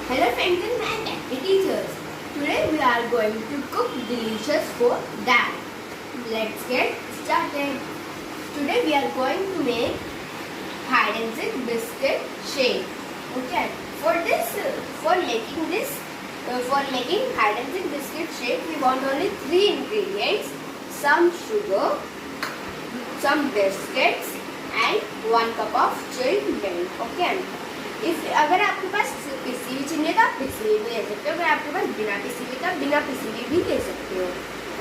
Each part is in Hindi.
Hello friends and my activity teachers. Today we are going to cook delicious food dal. Let's get started. Today we are going to make hide and seek biscuit shake. Okay. For making hide and seek biscuit shake, we want only 3 ingredients: some sugar, some biscuits, and 1 cup of chilled milk. Okay. अगर आपके पास पिसी हुई चाहिए तो आप पिसी हुई भी ले सकते हो, अगर आपके पास बिना पिसी हुई तो आप बिना पिसी हुई भी ले सकते हो.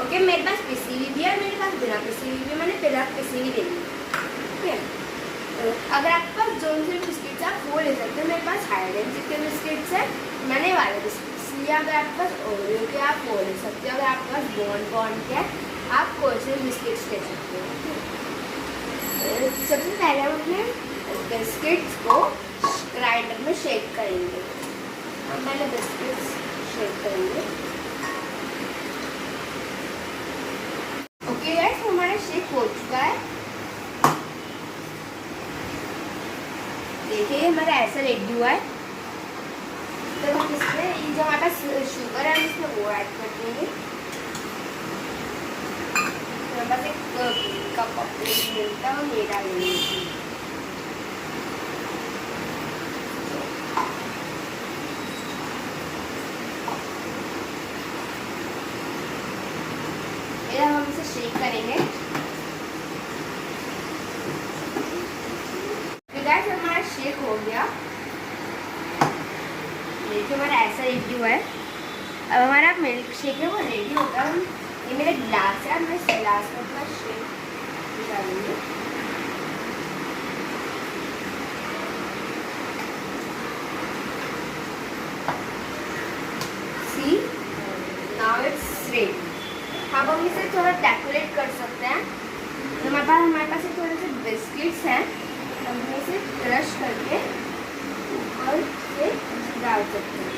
ओके, मेरे पास पिसी हुई भी है और मेरे पास बिना पिसी हुई भी, मैंने बिना पिसी हुई ले ली. ओके, अगर आपके पास जो से बिस्किट्स आप वो ले सकते हो. मेरे पास हाइड एंड सीक के बिस्किट्स है, मैंने वाले बिस्किट्स लिया. अगर आपके पास ओरियो के आप वो ले सकते हो, अगर आपके पास बॉन के आप कोई से बिस्किट्स ले सकते हो. सबसे पहले हम अपने बिस्किट्स को ग्राइंडर में शेक करेंगे. अब मैंने बिस्किट्स शेक करेंगे. ओके गाइस, हमारा शेक हो चुका है. देखिए हमारा ऐसा रेडी हुआ है. तो हम इसमें जो हमारे पास शुगर है हम इसमें वो ऐड कर देंगे. हमारे पास एक कप ऑफ मिलता है, हम ये डालेंगे. हम इसे शेक करेंगे. गाइस हमारा शेक हो गया. देखिए हमारा ऐसा रेडी हुआ है. अब हमारा मिल्क शेक है वो रेडी होगा. हम ये मेरा गिलास है, मैं इस गिलास में अपना शेक डालेंगे. सी नाउ इट्स रेडी. अब हम इसे थोड़ा डेकोरेट कर सकते हैं. हमारे पास थोड़े से बिस्किट्स हैं, हम इसे क्रश करके ऊपर से डाल सकते हैं.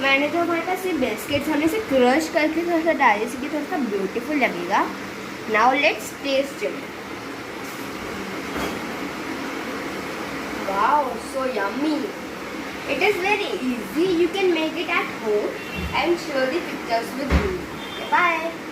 मैंने जो हमारे पास ये बिस्किट्स हमने इसे क्रश करके थोड़ा सा डाले, इसलिए थोड़ा सा ब्यूटीफुल लगेगा. Now let's test it. Wow, so yummy. It is very easy. You can make it at home and share the pictures with me. Bye.